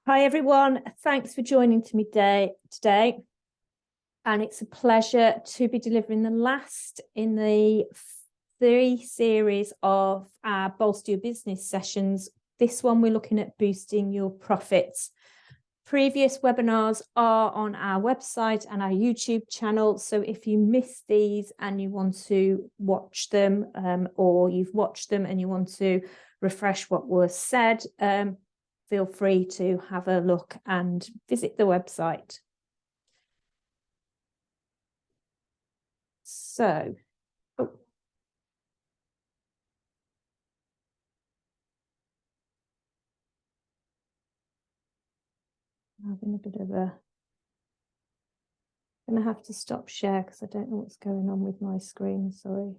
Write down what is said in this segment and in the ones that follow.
Hi everyone, thanks for joining me today. And it's a pleasure to be delivering the last in the 3 series of our Bolster Your Business sessions. This one we're looking at boosting your profits. Previous webinars are on our website and our YouTube channel. So if you missed these and you want to watch them, or you've watched them and you want to refresh what was said, feel free to have a look and visit the website. So, having a bit of a, I'm going to have to stop share because I don't know what's going on with my screen, sorry.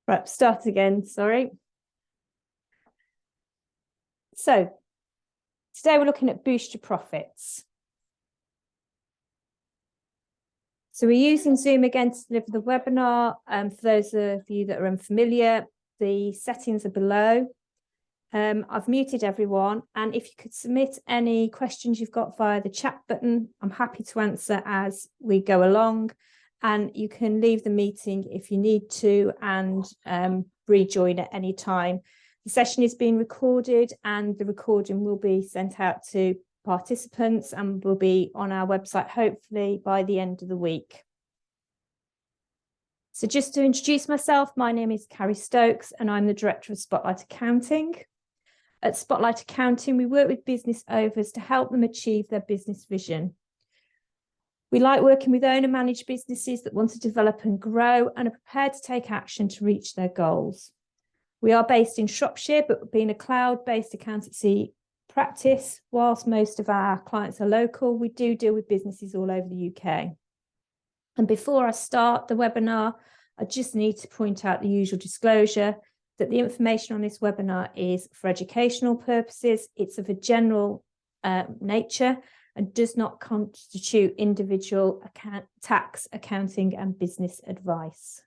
Right, start again, sorry. So, today we're looking at boost your profits. So we're using Zoom again to deliver the webinar. For those of you that are unfamiliar, the settings are below. I've muted everyone, and if you could submit any questions you've got via the chat button, I'm happy to answer as we go along. And you can leave the meeting if you need to and rejoin at any time. The session is being recorded and the recording will be sent out to participants and will be on our website hopefully by the end of the week. So just to introduce myself, my name is Carrie Stokes and I'm the Director of Spotlight Accounting. At Spotlight Accounting, we work with business owners to help them achieve their business vision. We like working with owner-managed businesses that want to develop and grow and are prepared to take action to reach their goals. We are based in Shropshire, but being a cloud-based accountancy practice, whilst most of our clients are local, we do deal with businesses all over the UK. And before I start the webinar, I just need to point out the usual disclosure that the information on this webinar is for educational purposes. It's of a general nature and does not constitute individual tax, accounting and business advice.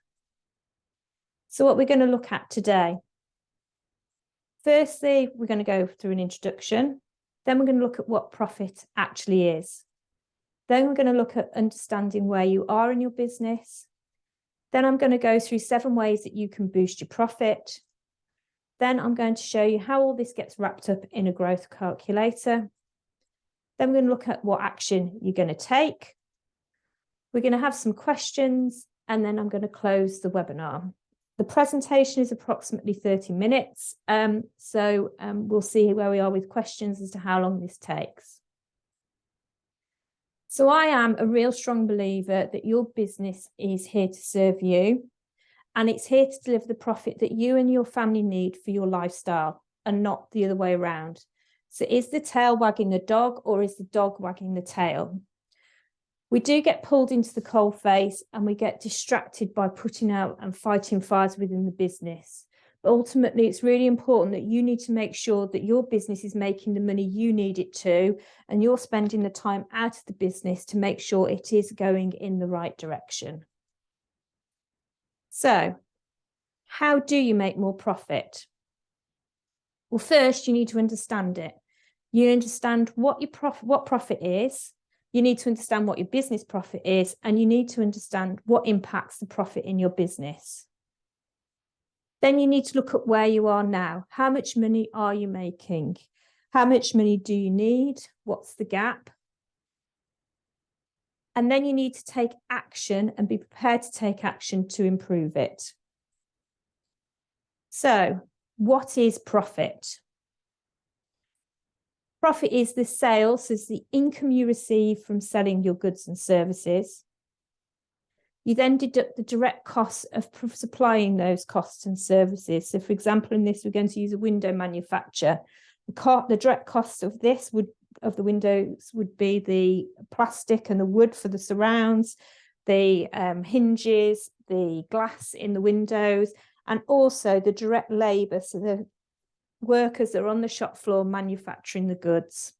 So what we're going to look at today. Firstly, we're going to go through an introduction. Then we're going to look at what profit actually is. Then we're going to look at understanding where you are in your business. Then I'm going to go through 7 ways that you can boost your profit. Then I'm going to show you how all this gets wrapped up in a growth calculator. Then we're going to look at what action you're going to take. We're going to have some questions, and then I'm going to close the webinar. The presentation is approximately 30 minutes, so we'll see where we are with questions as to how long this takes. So I am a real strong believer that your business is here to serve you, and it's here to deliver the profit that you and your family need for your lifestyle, and not the other way around. So is the tail wagging the dog, or is the dog wagging the tail? We do get pulled into the coalface and we get distracted by putting out and fighting fires within the business. But ultimately, it's really important that you need to make sure that your business is making the money you need it to, and you're spending the time out of the business to make sure it is going in the right direction. So, how do you make more profit? Well, first, you need to understand it. You understand what profit is. You need to understand what your business profit is, and you need to understand what impacts the profit in your business. Then you need to look at where you are now. How much money are you making? How much money do you need? What's the gap? And then you need to take action and be prepared to take action to improve it. So, what is profit? Profit is the sales, so it's the income you receive from selling your goods and services. You then deduct the direct costs of supplying those costs and services. So for example, in this, we're going to use a window manufacturer. The direct costs of this of the windows would be the plastic and the wood for the surrounds, the hinges, the glass in the windows, and also the direct labour, so the workers that are on the shop floor manufacturing the goods.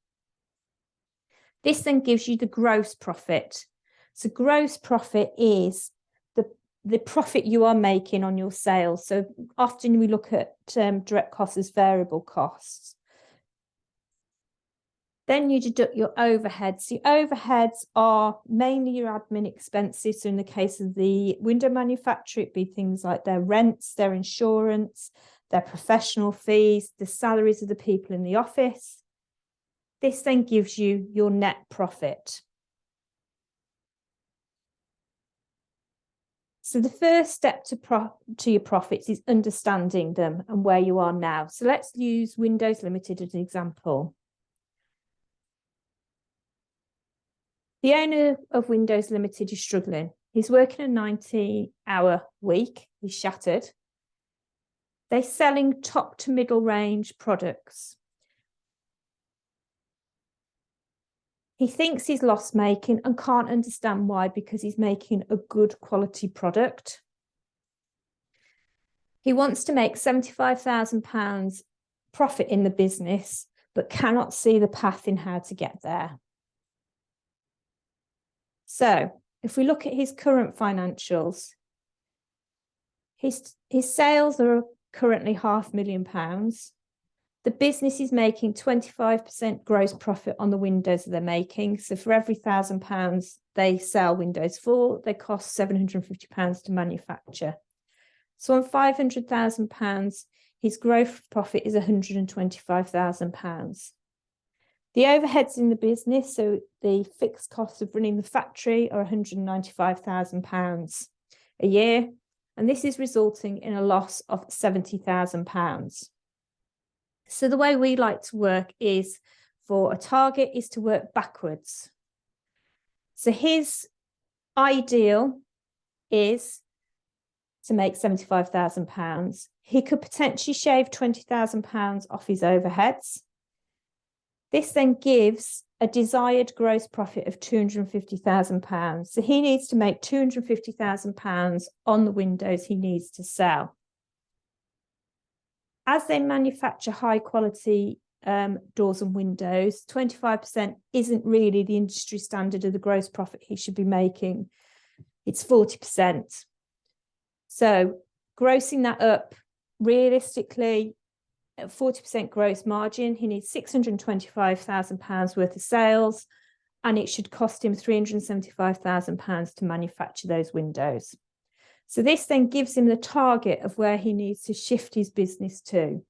This then gives you the gross profit. So gross profit is the profit you are making on your sales. So often we look at direct costs as variable costs. Then you deduct your overheads. The overheads are mainly your admin expenses. So in the case of the window manufacturer, it'd be things like their rents, their insurance, their professional fees, the salaries of the people in the office. This then gives you your net profit. So the first step to your profits is understanding them and where you are now. So let's use Windows Limited as an example. The owner of Windows Limited is struggling. He's working a 90-hour week. He's shattered. They're selling top to middle range products. He thinks he's loss making and can't understand why, because he's making a good quality product. He wants to make £75,000 profit in the business, but cannot see the path in how to get there. So if we look at his current financials, his sales are currently £500,000. The business is making 25% gross profit on the windows that they're making. So for every £1,000 they sell windows for, they cost £750 to manufacture. So on £500,000, his gross profit is £125,000. The overheads in the business, so the fixed costs of running the factory, are £195,000 a year, and this is resulting in a loss of £70,000. So the way we like to work is, for a target, is to work backwards. So his ideal is to make £75,000. He could potentially shave £20,000 off his overheads. This then gives a desired gross profit of £250,000. So he needs to make £250,000 on the windows he needs to sell. As they manufacture high quality doors and windows, 25% isn't really the industry standard of the gross profit he should be making. It's 40%. So grossing that up, realistically, at 40% gross margin, he needs £625,000 worth of sales, and it should cost him £375,000 to manufacture those windows. So this then gives him the target of where he needs to shift his business to.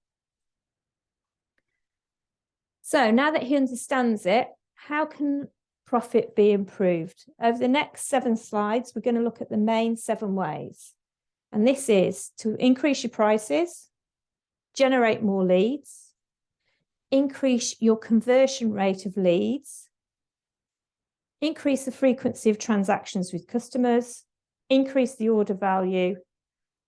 So now that he understands it, how can profit be improved? Over the next 7 slides, we're going to look at the main 7 ways. And this is to increase your prices, generate more leads, increase your conversion rate of leads, increase the frequency of transactions with customers, increase the order value,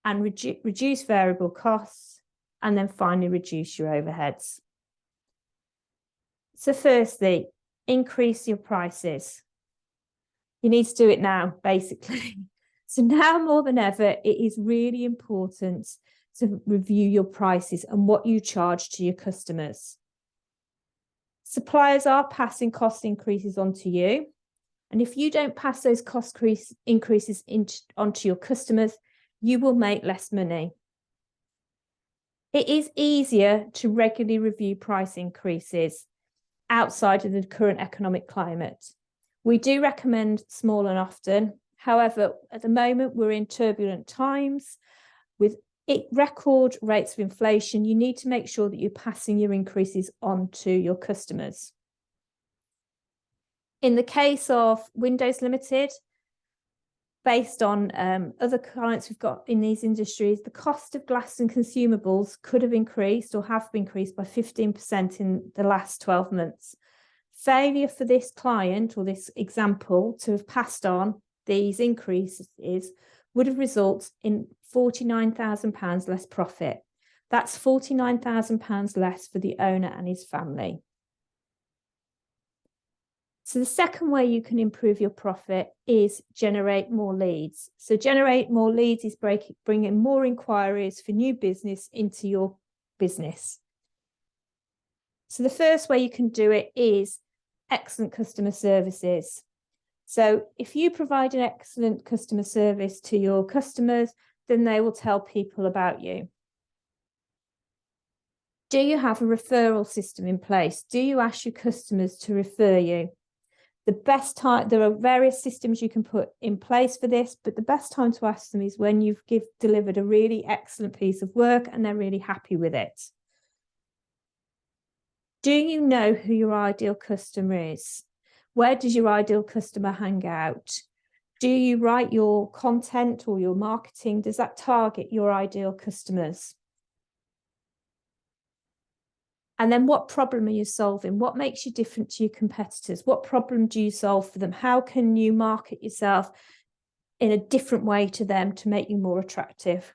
and reduce variable costs, and then finally reduce your overheads. So firstly, increase your prices. You need to do it now, basically. So now more than ever, it is really important to review your prices and what you charge to your customers. Suppliers are passing cost increases onto you. And if you don't pass those cost increases onto your customers, you will make less money. It is easier to regularly review price increases outside of the current economic climate. We do recommend small and often. However, at the moment, we're in turbulent times with record rates of inflation. You need to make sure that you're passing your increases on to your customers. In the case of Windows Limited, based on other clients we've got in these industries, the cost of glass and consumables could have increased or have increased by 15% in the last 12 months. Failure for this client or this example to have passed on these increases would have resulted in £49,000 less profit. That's £49,000 less for the owner and his family. So the second way you can improve your profit is generate more leads. So generate more leads is bringing more inquiries for new business into your business. So the first way you can do it is excellent customer services. So if you provide an excellent customer service to your customers, then they will tell people about you. Do you have a referral system in place? Do you ask your customers to refer you? The best time, there are various systems you can put in place for this, but the best time to ask them is when you've delivered a really excellent piece of work and they're really happy with it. Do you know who your ideal customer is? Where does your ideal customer hang out? Do you write your content or your marketing? Does that target your ideal customers? And then what problem are you solving? What makes you different to your competitors? What problem do you solve for them? How can you market yourself in a different way to them to make you more attractive?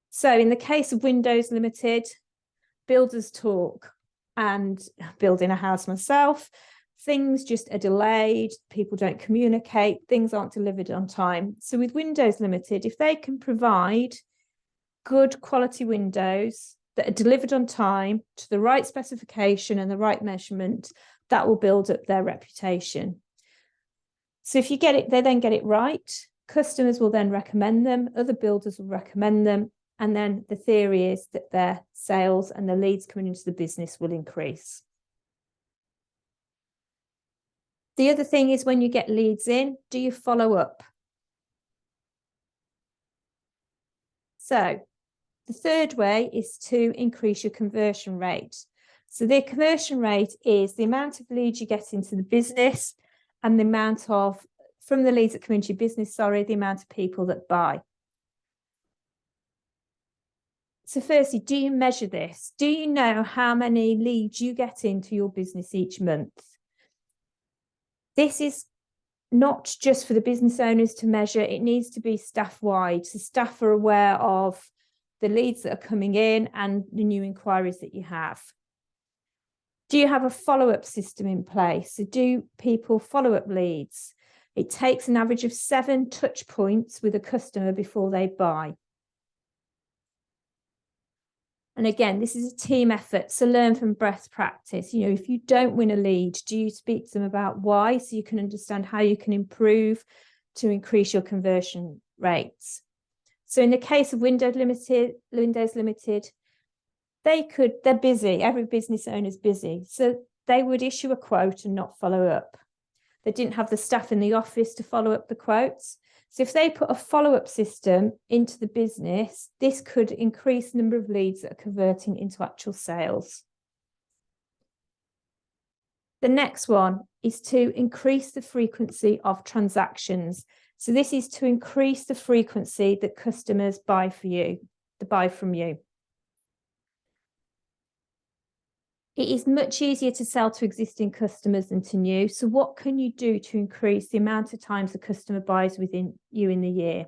So in the case of Windows Limited, builders talk, and building a house myself, things just are delayed, people don't communicate, things aren't delivered on time. So with Windows Limited, if they can provide good quality windows that are delivered on time to the right specification and the right measurement, that will build up their reputation. So if you get it, they then get it right, customers will then recommend them, other builders will recommend them, and then the theory is that their sales and the leads coming into the business will increase. The other thing is when you get leads in, do you follow up? So the third way is to increase your conversion rate. So the conversion rate is the amount of leads you get into the business and the amount of, from the leads that come into your business, the amount of people that buy. So firstly, do you measure this? Do you know how many leads you get into your business each month? This is not just for the business owners to measure, it needs to be staff-wide. So staff are aware of the leads that are coming in and the new inquiries that you have. Do you have a follow-up system in place? So do people follow up leads? It takes an average of 7 touch points with a customer before they buy. And again, this is a team effort, so learn from best practice. You know, if you don't win a lead, do you speak to them about why, so you can understand how you can improve to increase your conversion rates? So in the case of Windows Limited, they're busy, every business owner is busy. So they would issue a quote and not follow up. They didn't have the staff in the office to follow up the quotes. So if they put a follow-up system into the business, this could increase the number of leads that are converting into actual sales. The next one is to increase the frequency of transactions. So this is to increase the frequency that customers buy from you. It is much easier to sell to existing customers than to new. So what can you do to increase the amount of times a customer buys within you in the year?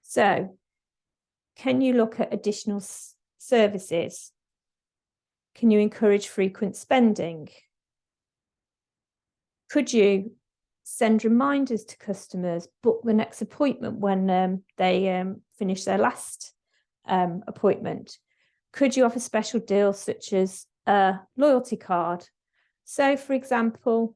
So can you look at additional services? Can you encourage frequent spending? Could you send reminders to customers, book the next appointment when they finish their last appointment? Could you offer special deals such as a loyalty card? So for example,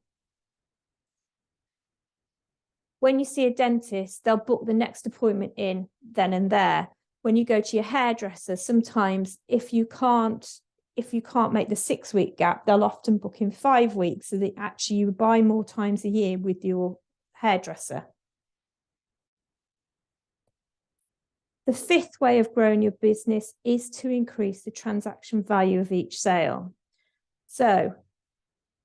when you see a dentist, they'll book the next appointment in then and there. When you go to your hairdresser, sometimes if you can't make the 6-week gap, they'll often book in 5 weeks, so that actually you buy more times a year with your hairdresser. The fifth way of growing your business is to increase the transaction value of each sale. So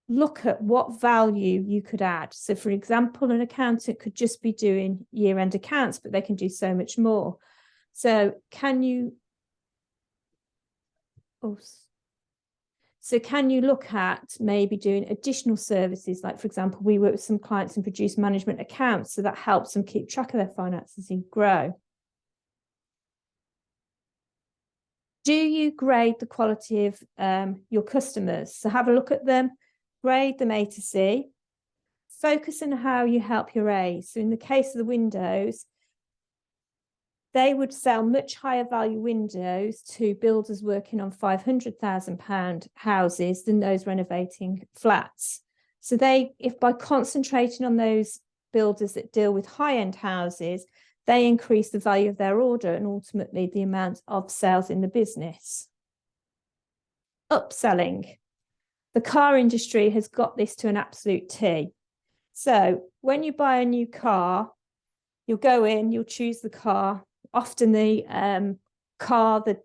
look at what value you could add. So for example, an accountant could just be doing year-end accounts, but they can do so much more. So So can you look at maybe doing additional services? Like, for example, we work with some clients and produce management accounts, so that helps them keep track of their finances and grow. Do you grade the quality of your customers? So have a look at them, grade them A to C, focus on how you help your A. So in the case of the windows, they would sell much higher value windows to builders working on £500,000 houses than those renovating flats. So if by concentrating on those builders that deal with high-end houses, they increase the value of their order and ultimately the amount of sales in the business. Upselling. The car industry has got this to an absolute T. So when you buy a new car, you'll go in, you'll choose the car. Often the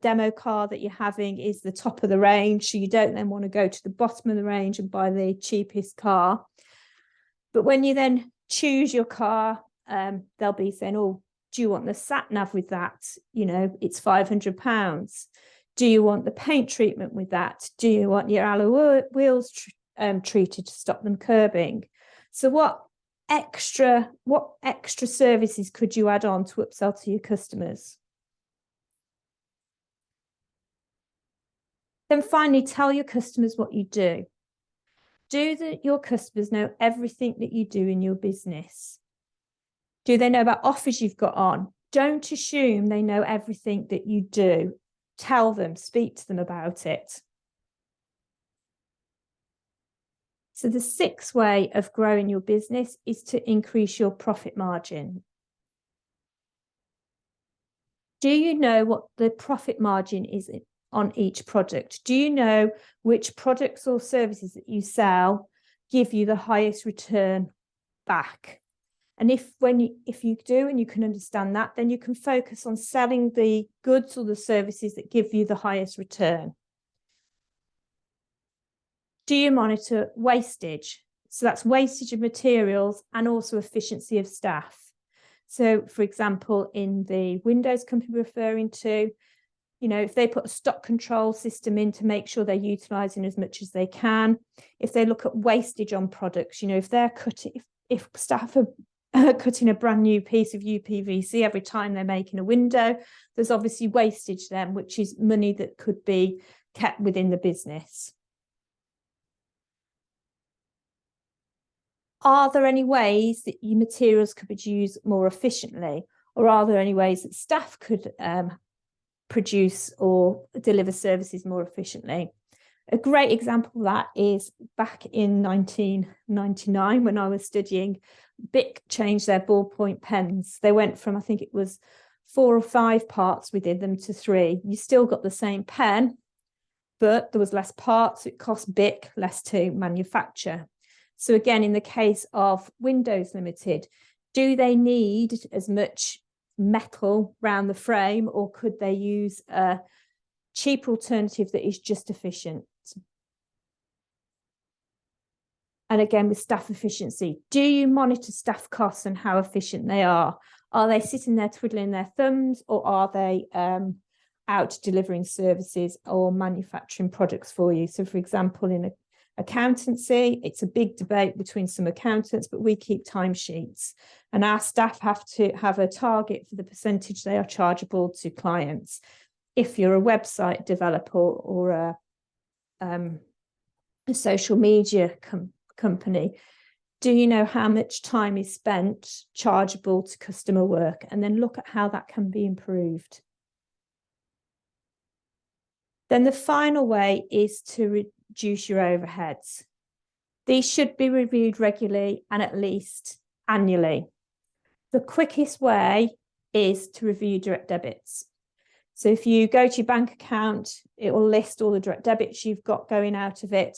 demo car that you're having is the top of the range. So you don't then want to go to the bottom of the range and buy the cheapest car. But when you then choose your car, they'll be saying, oh, do you want the sat nav with that? You know, it's £500. Do you want the paint treatment with that? Do you want your alloy wheels treated to stop them curbing? So what extra services could you add on to upsell to your customers? Then finally, tell your customers what you do. Your customers know everything that you do in your business? Do they know about offers you've got on? Don't assume they know everything that you do. Tell them, speak to them about it. So the sixth way of growing your business is to increase your profit margin. Do you know what the profit margin is on each product? Do you know which products or services that you sell give you the highest return back? And if you do and you can understand that, then you can focus on selling the goods or the services that give you the highest return. Do you monitor wastage? So that's wastage of materials and also efficiency of staff. So, for example, in the windows company we're referring to, you know, if they put a stock control system in to make sure they're utilising as much as they can, if they look at wastage on products, you know, if they're if staff are cutting a brand new piece of UPVC every time they're making a window, there's obviously wastage then, which is money that could be kept within the business. Are there any ways that your materials could be used more efficiently? Or are there any ways that staff could produce or deliver services more efficiently? A great example of that is back in 1999 when I was studying, BIC changed their ballpoint pens. They went from, I think it was 4 or 5 parts within them to 3. You still got the same pen, but there was less parts. It cost BIC less to manufacture. So again, in the case of Windows Limited, do they need as much metal around the frame, or could they use a cheaper alternative that is just efficient? And again, with staff efficiency, do you monitor staff costs and how efficient they are? Are they sitting there twiddling their thumbs, or are they out delivering services or manufacturing products for you? So, for example, in accountancy, it's a big debate between some accountants, but we keep timesheets, and our staff have to have a target for the percentage they are chargeable to clients. If you're a website developer or a social media company, do you know how much time is spent chargeable to customer work? And then look at how that can be improved. Then the final way is to reduce your overheads. These should be reviewed regularly and at least annually. The quickest way is to review direct debits. So if you go to your bank account, it will list all the direct debits you've got going out of it.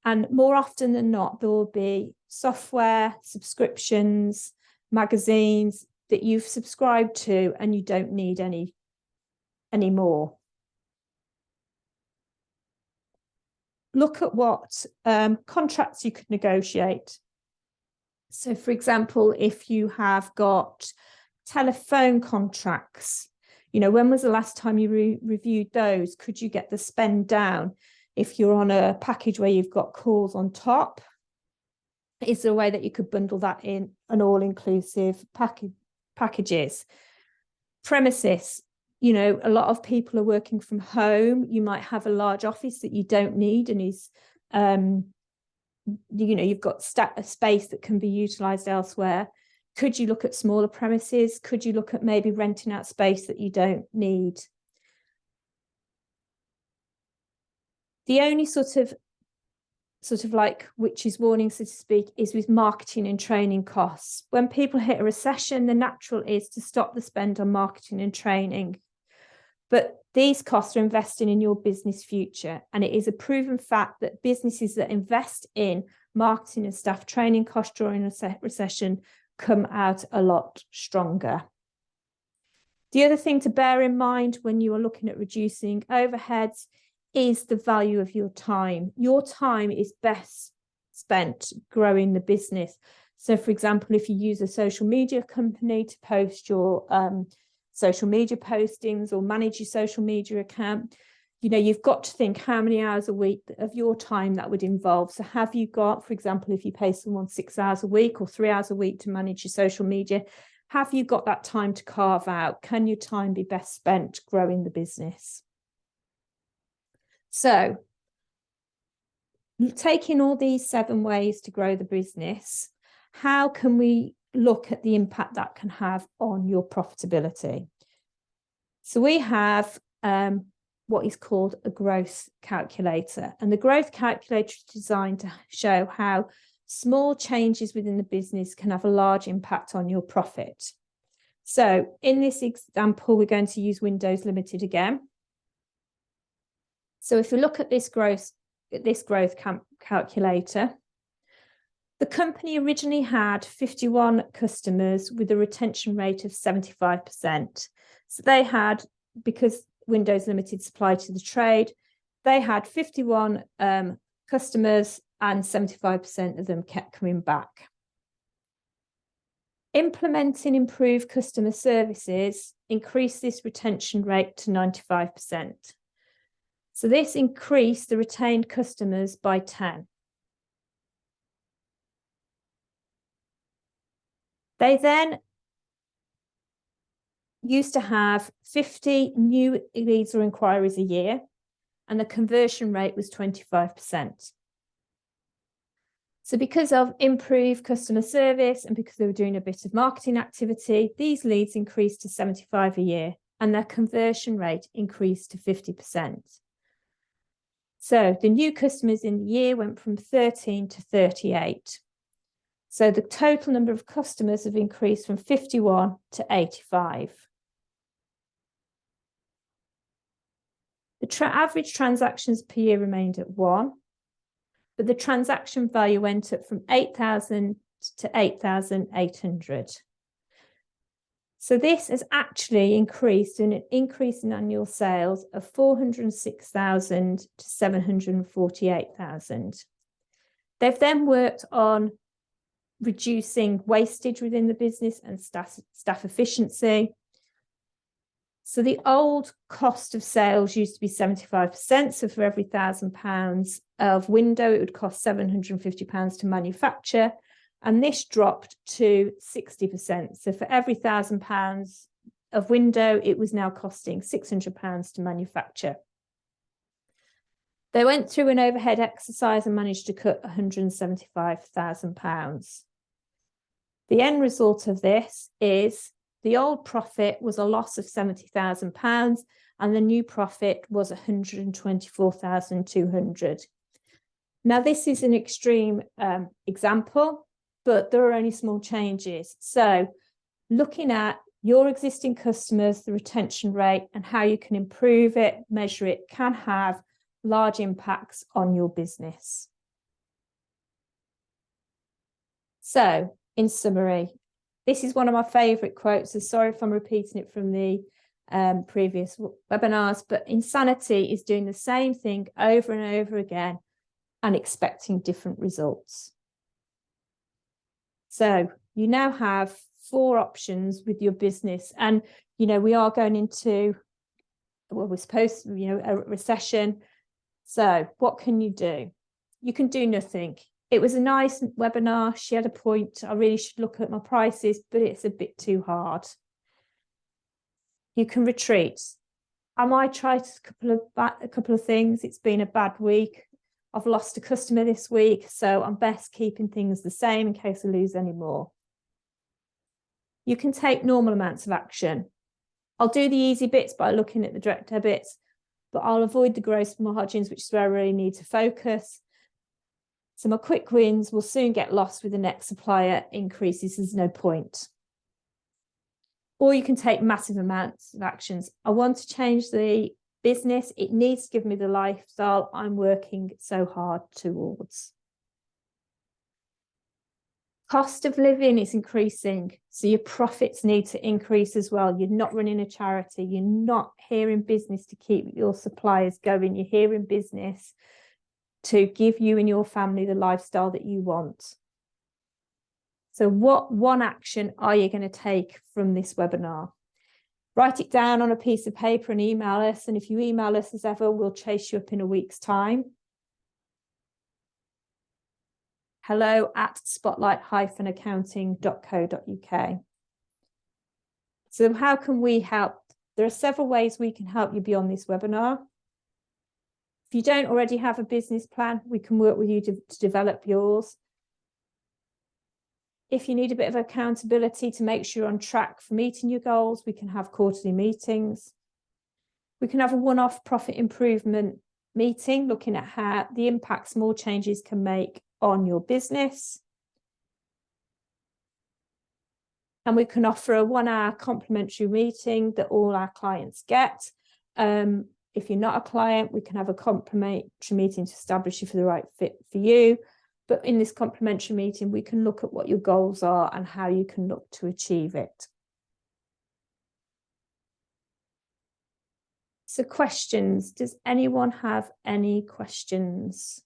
And more often than not, there will be software, subscriptions, magazines that you've subscribed to and you don't need any more. Look at what contracts you could negotiate. So, for example, if you have got telephone contracts, you know, when was the last time you reviewed those? Could you get the spend down? If you're on a package where you've got calls on top, is there a way that you could bundle that in an all-inclusive packages? Premises, you know, a lot of people are working from home. You might have a large office that you don't need and is, you know, you've got a space that can be utilized elsewhere. Could you look at smaller premises? Could you look at maybe renting out space that you don't need? The only sort of like witch's warning, so to speak, is with marketing and training costs. When people hit a recession, the natural is to stop the spend on marketing and training. But these costs are investing in your business future. And it is a proven fact that businesses that invest in marketing and staff training costs during a recession come out a lot stronger. The other thing to bear in mind when you are looking at reducing overheads is the value of your time. Your time is best spent growing the business. So, for example, if you use a social media company to post your social media postings or manage your social media account, you know, you've got to think how many hours a week of your time that would involve. So have you got, for example, if you pay someone 6 hours a week or 3 hours a week to manage your social media, have you got that time to carve out? Can your time be best spent growing the business? So taking all these 7 ways to grow the business, how can we look at the impact that can have on your profitability? So we have what is called a growth calculator. And the growth calculator is designed to show how small changes within the business can have a large impact on your profit. So in this example, we're going to use Windows Limited again. So if we look at this growth calculator, the company originally had 51 customers with a retention rate of 75%. So they had, because Windows Limited supplied to the trade, they had 51 customers and 75% of them kept coming back. Implementing improved customer services increased this retention rate to 95%. So this increased the retained customers by 10. They then used to have 50 new leads or inquiries a year, and the conversion rate was 25%. So because of improved customer service and because they were doing a bit of marketing activity, these leads increased to 75 a year and their conversion rate increased to 50%. So the new customers in the year went from 13 to 38. So the total number of customers have increased from 51 to 85. The average transactions per year remained at 1, but the transaction value went up from 8,000 to 8,800. So this has actually increased in an increase in annual sales of 406,000 to 748,000. They've then worked on reducing wastage within the business and staff efficiency. So the old cost of sales used to be 75%. So for every £1,000 of window, it would cost £750 to manufacture. And this dropped to 60%. So for every £1,000 of window, it was now costing £600 to manufacture. They went through an overhead exercise and managed to cut £175,000. The end result of this is the old profit was a loss of £70,000 and the new profit was £124,200. Now, this is an extreme example, but there are only small changes. So looking at your existing customers, the retention rate, and how you can improve it, measure it, can have large impacts on your business. So in summary, this is one of my favourite quotes. So sorry if I'm repeating it from the previous webinars, but insanity is doing the same thing over and over again and expecting different results. So you now have 4 options with your business. And, you know, we are going into, well, we're supposed to, you know, a recession. So what can you do? You can do nothing. It was a nice webinar. She had a point. I really should look at my prices, but it's a bit too hard. You can retreat. I might try a couple of things. It's been a bad week. I've lost a customer this week, so I'm best keeping things the same in case I lose any more. You can take normal amounts of action. I'll do the easy bits by looking at the direct debits, but I'll avoid the gross margins, which is where I really need to focus. So my quick wins will soon get lost with the next supplier increases. There's no point. Or you can take massive amounts of actions. I want to change the business. It needs to give me the lifestyle I'm working so hard towards. Cost of living is increasing, so your profits need to increase as well. You're not running a charity. You're not here in business to keep your suppliers going. You're here in business to give you and your family the lifestyle that you want. So what one action are you going to take from this webinar? Write it down on a piece of paper and email us. And if you email us as ever, we'll chase you up in a week's time. hello@spotlight-accounting.co.uk. So how can we help? There are several ways we can help you beyond this webinar. If you don't already have a business plan, we can work with you to develop yours. If you need a bit of accountability to make sure you're on track for meeting your goals, we can have quarterly meetings. We can have a one-off profit improvement meeting, looking at how the impact small changes can make on your business. And we can offer a 1-hour complimentary meeting that all our clients get. If you're not a client, we can have a complimentary meeting to establish you for the right fit for you. But in this complimentary meeting, we can look at what your goals are and how you can look to achieve it. So questions, does anyone have any questions?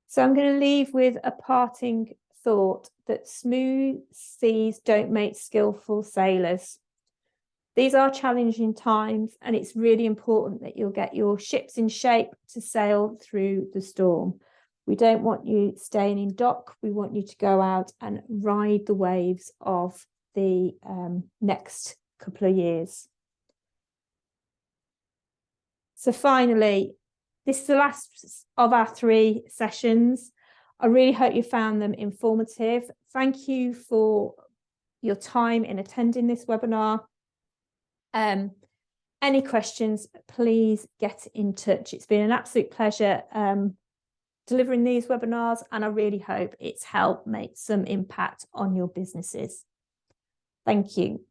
So I'm going to leave with a parting thought that smooth seas don't make skillful sailors. These are challenging times, and it's really important that you'll get your ships in shape to sail through the storm. We don't want you staying in dock. We want you to go out and ride the waves of the next couple of years. So finally, this is the last of our 3 sessions. I really hope you found them informative. Thank you for your time in attending this webinar. Any questions, please get in touch. It's been an absolute pleasure delivering these webinars, and I really hope it's helped make some impact on your businesses. Thank you.